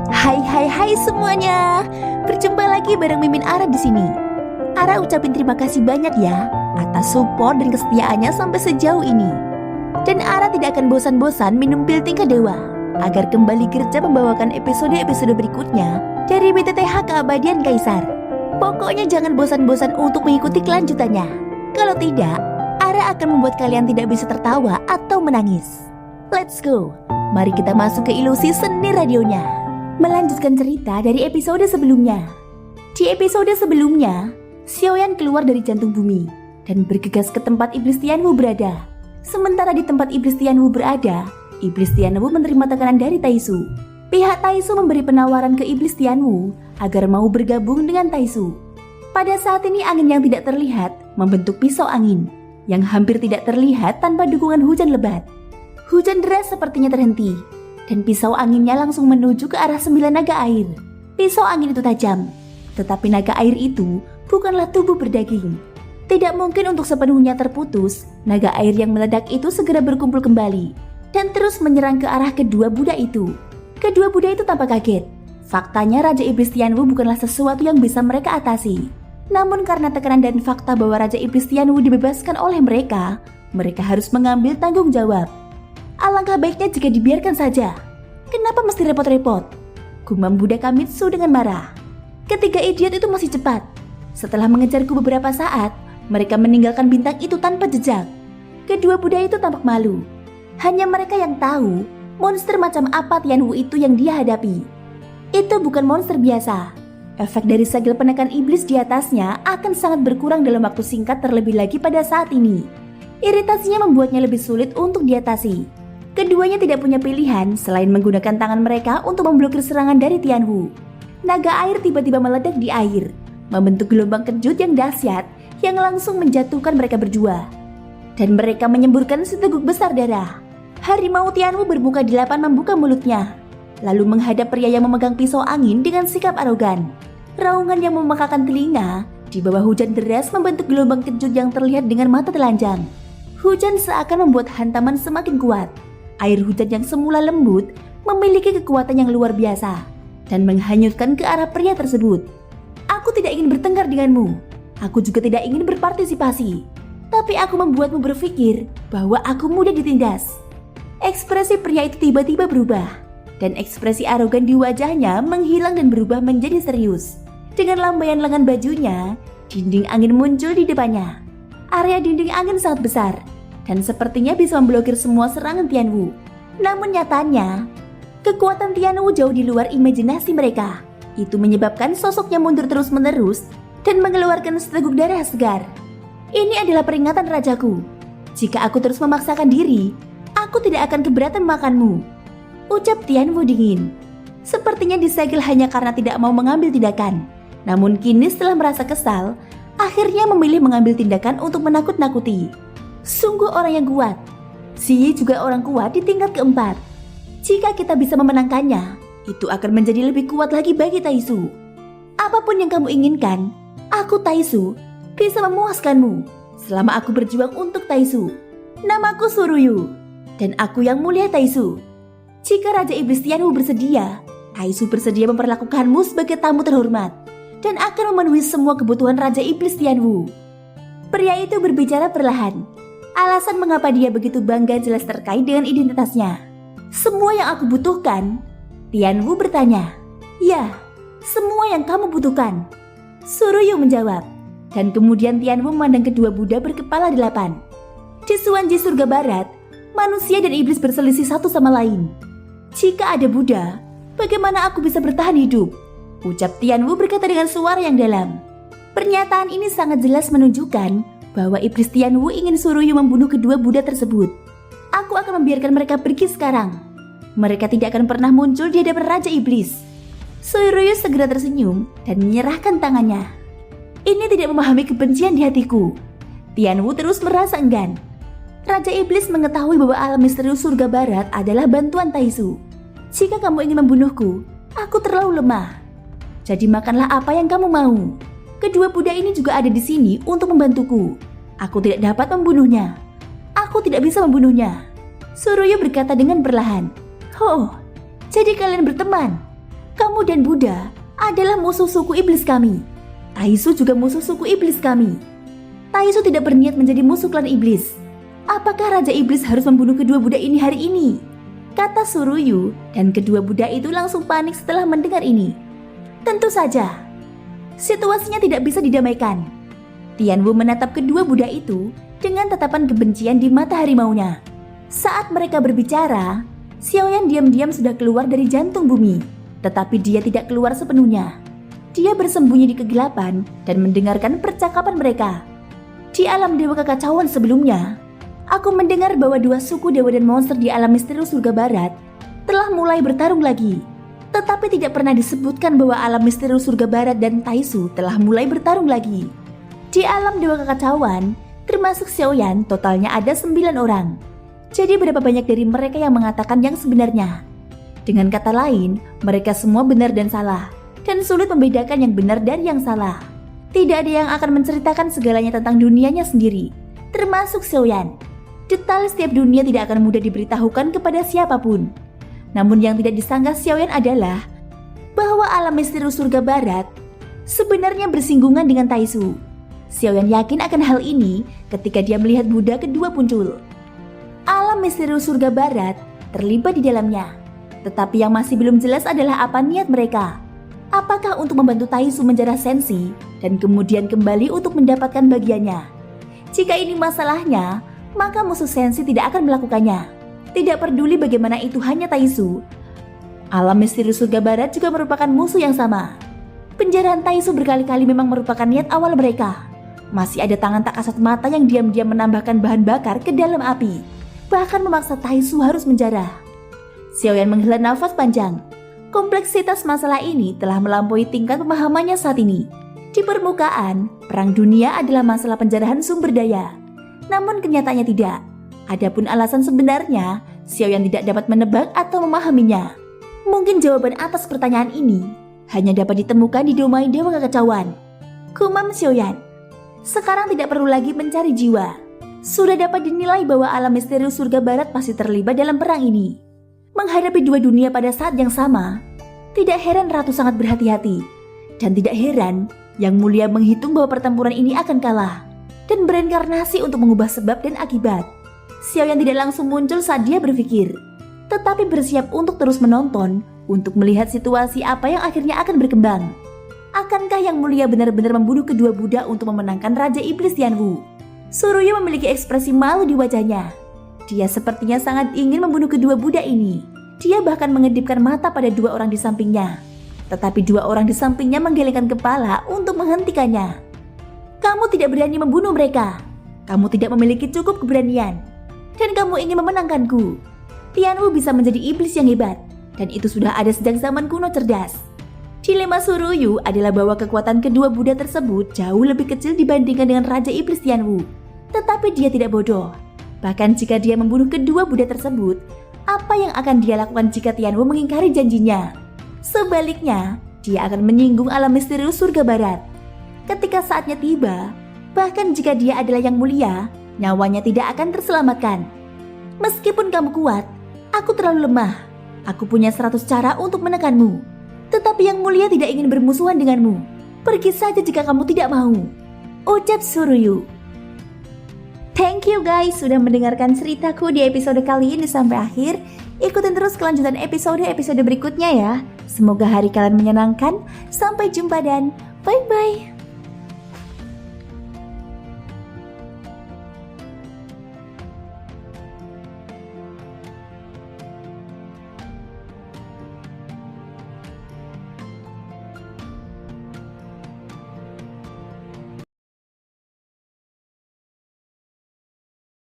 Hai semuanya. Berjumpa lagi bareng Mimin Ara di sini. Ara ucapin terima kasih banyak ya atas support dan kesetiaannya sampai sejauh ini. Dan Ara tidak akan bosan-bosan minum pil tingkat dewa agar kembali kerja membawakan episode-episode berikutnya dari BTTH Keabadian Kaisar. Pokoknya jangan bosan-bosan untuk mengikuti kelanjutannya. Kalau tidak, Ara akan membuat kalian tidak bisa tertawa atau menangis. Let's go. Mari kita masuk ke ilusi seni radionya. Melanjutkan cerita dari episode sebelumnya. Di episode sebelumnya, Xiaoyan keluar dari jantung bumi dan bergegas ke tempat Iblis Tianwu berada. Sementara di tempat Iblis Tianwu berada, Iblis Tianwu menerima tekanan dari Taisu. Pihak Taisu memberi penawaran ke Iblis Tianwu agar mau bergabung dengan Taisu. Pada saat ini angin yang tidak terlihat membentuk pisau angin yang hampir tidak terlihat tanpa dukungan hujan lebat. Hujan deras sepertinya terhenti dan pisau anginnya langsung menuju ke arah 9 naga air. Pisau angin itu tajam, tetapi naga air itu bukanlah tubuh berdaging. Tidak mungkin untuk sepenuhnya terputus. Naga air yang meledak itu segera berkumpul kembali dan terus menyerang ke arah kedua budak itu. Kedua budak itu tampak kaget. Faktanya Raja Iblis Tianwu bukanlah sesuatu yang bisa mereka atasi. Namun karena tekanan dan fakta bahwa Raja Iblis Tianwu dibebaskan oleh mereka harus mengambil tanggung jawab. Alangkah baiknya jika dibiarkan saja. Kenapa mesti repot-repot? Gumam budak Kamitsu dengan marah. Ketiga idiot itu masih cepat. Setelah mengejarku beberapa saat, mereka meninggalkan bintang itu tanpa jejak. Kedua budak itu tampak malu. Hanya mereka yang tahu monster macam apa Tianwu itu yang dia hadapi. Itu bukan monster biasa. Efek dari segel penekan iblis di atasnya akan sangat berkurang dalam waktu singkat, terlebih lagi pada saat ini. Iritasinya membuatnya lebih sulit untuk diatasi. Keduanya tidak punya pilihan selain menggunakan tangan mereka untuk memblokir serangan dari Tianwu. Naga air tiba-tiba meledak di air, membentuk gelombang kejut yang dahsyat yang langsung menjatuhkan mereka berdua. Dan mereka menyemburkan seteguk besar darah. Harimau Tianwu bermuka 8 membuka mulutnya, lalu menghadap pria yang memegang pisau angin dengan sikap arogan. Raungan yang memekakan telinga di bawah hujan deras membentuk gelombang kejut yang terlihat dengan mata telanjang. Hujan seakan membuat hantaman semakin kuat. Air hujan yang semula lembut memiliki kekuatan yang luar biasa dan menghanyutkan ke arah pria tersebut. Aku tidak ingin bertengkar denganmu. Aku juga tidak ingin berpartisipasi. Tapi aku membuatmu berpikir bahwa aku mudah ditindas. Ekspresi pria itu tiba-tiba berubah dan ekspresi arogan di wajahnya menghilang dan berubah menjadi serius. Dengan lambaian lengan bajunya, dinding angin muncul di depannya. Area dinding angin sangat besar dan sepertinya bisa memblokir semua serangan Tianwu. Namun nyatanya, kekuatan Tianwu jauh di luar imajinasi mereka. Itu menyebabkan sosoknya mundur terus-menerus dan mengeluarkan seteguk darah segar. Ini adalah peringatan rajaku. Jika aku terus memaksakan diri, aku tidak akan keberatan makanmu, ucap Tianwu dingin. Sepertinya disegel hanya karena tidak mau mengambil tindakan. Namun kini setelah merasa kesal, akhirnya memilih mengambil tindakan untuk menakut-nakuti. Sungguh orang yang kuat. Xi juga orang kuat di tingkat keempat. Jika kita bisa memenangkannya, itu akan menjadi lebih kuat lagi bagi Taisu. Apapun yang kamu inginkan, aku Taisu bisa memuaskanmu selama aku berjuang untuk Taisu. Namaku Suruyu dan aku yang mulia Taisu. Jika Raja Iblis Tianwu bersedia, Taisu bersedia memperlakukanmu sebagai tamu terhormat dan akan memenuhi semua kebutuhan Raja Iblis Tianwu. Pria itu berbicara perlahan. Alasan mengapa dia begitu bangga jelas terkait dengan identitasnya. Semua yang aku butuhkan? Tianwu bertanya. Ya, semua yang kamu butuhkan, Suruyu menjawab. Dan kemudian Tianwu memandang kedua Buddha berkepala 8. Di Suanji surga barat, manusia dan iblis berselisih satu sama lain. Jika ada Buddha, bagaimana aku bisa bertahan hidup? Ucap Tianwu berkata dengan suara yang dalam. Pernyataan ini sangat jelas menunjukkan bahwa Iblis Tianwu ingin Suruyu membunuh kedua Buddha tersebut. Aku akan membiarkan mereka pergi sekarang. Mereka tidak akan pernah muncul di hadapan Raja Iblis. Suruyu segera tersenyum dan menyerahkan tangannya. Ini tidak memahami kebencian di hatiku. Tianwu terus merasa enggan. Raja Iblis mengetahui bahwa alam misterius surga barat adalah bantuan Taisu. Jika kamu ingin membunuhku, aku terlalu lemah. Jadi makanlah apa yang kamu mau. Kedua Buddha ini juga ada di sini untuk membantuku. Aku tidak dapat membunuhnya. Aku tidak bisa membunuhnya. Suruyu berkata dengan perlahan. Oh, jadi kalian berteman? Kamu dan Buddha adalah musuh suku iblis kami. Taisu juga musuh suku iblis kami. Taisu tidak berniat menjadi musuh klan iblis. Apakah Raja Iblis harus membunuh kedua Buddha ini hari ini? Kata Suruyu, dan kedua Buddha itu langsung panik setelah mendengar ini. Tentu saja, situasinya tidak bisa didamaikan. Tianwu menatap kedua Buddha itu dengan tatapan kebencian di mata harimaunya. Saat mereka berbicara, Xiaoyan diam-diam sudah keluar dari jantung bumi. Tetapi dia tidak keluar sepenuhnya. Dia bersembunyi di kegelapan dan mendengarkan percakapan mereka. Di alam dewa kekacauan sebelumnya, aku mendengar bahwa dua suku dewa dan monster di alam misteri surga barat telah mulai bertarung lagi. Tetapi tidak pernah disebutkan bahwa alam misteri surga barat dan Taisu telah mulai bertarung lagi. Di alam dewa kekacauan, termasuk Xiaoyan, totalnya ada 9 orang. Jadi berapa banyak dari mereka yang mengatakan yang sebenarnya? Dengan kata lain, mereka semua benar dan salah, dan sulit membedakan yang benar dan yang salah. Tidak ada yang akan menceritakan segalanya tentang dunianya sendiri, termasuk Xiaoyan. Detail setiap dunia tidak akan mudah diberitahukan kepada siapapun. Namun yang tidak disangka Xiaoyan adalah bahwa alam misteri surga barat sebenarnya bersinggungan dengan Taisu. Xiaoyan yakin akan hal ini ketika dia melihat Buddha kedua muncul. Alam misteri surga barat terlibat di dalamnya. Tetapi yang masih belum jelas adalah apa niat mereka. Apakah untuk membantu Taisu menjarah Senshi dan kemudian kembali untuk mendapatkan bagiannya? Jika ini masalahnya, maka musuh Senshi tidak akan melakukannya. Tidak peduli bagaimana itu hanya Taisu. Alam misteri surga barat juga merupakan musuh yang sama. Penjarahan Taisu berkali-kali memang merupakan niat awal mereka. Masih ada tangan tak kasat mata yang diam-diam menambahkan bahan bakar ke dalam api, bahkan memaksa Taisu harus menjarah. Xiaoyan menghela nafas panjang. Kompleksitas masalah ini telah melampaui tingkat pemahamannya saat ini. Di permukaan, perang dunia adalah masalah penjarahan sumber daya. Namun kenyataannya tidak. Adapun alasan sebenarnya, Xiaoyan tidak dapat menebak atau memahaminya. Mungkin jawaban atas pertanyaan ini hanya dapat ditemukan di domain dewa kekacauan. Kumam Xiaoyan, sekarang tidak perlu lagi mencari jiwa. Sudah dapat dinilai bahwa alam misteri surga barat pasti terlibat dalam perang ini. Menghadapi dua dunia pada saat yang sama, tidak heran Ratu sangat berhati-hati. Dan tidak heran Yang Mulia menghitung bahwa pertempuran ini akan kalah dan berinkarnasi untuk mengubah sebab dan akibat. Xiaoyan tidak langsung muncul saat dia berpikir, tetapi bersiap untuk terus menonton untuk melihat situasi apa yang akhirnya akan berkembang. Akankah Yang Mulia benar-benar membunuh kedua Buddha untuk memenangkan Raja Iblis Tianwu? Suruyu memiliki ekspresi malu di wajahnya. Dia sepertinya sangat ingin membunuh kedua Buddha ini. Dia bahkan mengedipkan mata pada dua orang di sampingnya. Tetapi dua orang di sampingnya menggelengkan kepala untuk menghentikannya. Kamu tidak berani membunuh mereka. Kamu tidak memiliki cukup keberanian. Dan kamu ingin memenangkanku. Tianwu bisa menjadi iblis yang hebat. Dan itu sudah ada sejak zaman kuno cerdas. Dilema Suruyu adalah bahwa kekuatan kedua Buddha tersebut jauh lebih kecil dibandingkan dengan Raja Iblis Tianwu. Tetapi dia tidak bodoh. Bahkan jika dia membunuh kedua Buddha tersebut, apa yang akan dia lakukan jika Tianwu mengingkari janjinya? Sebaliknya, dia akan menyinggung alam misterius surga barat. Ketika saatnya tiba, bahkan jika dia adalah Yang Mulia, nyawanya tidak akan terselamatkan. Meskipun kamu kuat, aku terlalu lemah. Aku punya 100 cara untuk menekanmu. Tetapi Yang Mulia tidak ingin bermusuhan denganmu. Pergi saja jika kamu tidak mau, ucap Suruyu. Thank you guys sudah mendengarkan ceritaku di episode kali ini sampai akhir. Ikutin terus kelanjutan episode berikutnya ya. Semoga hari kalian menyenangkan. Sampai jumpa dan bye-bye.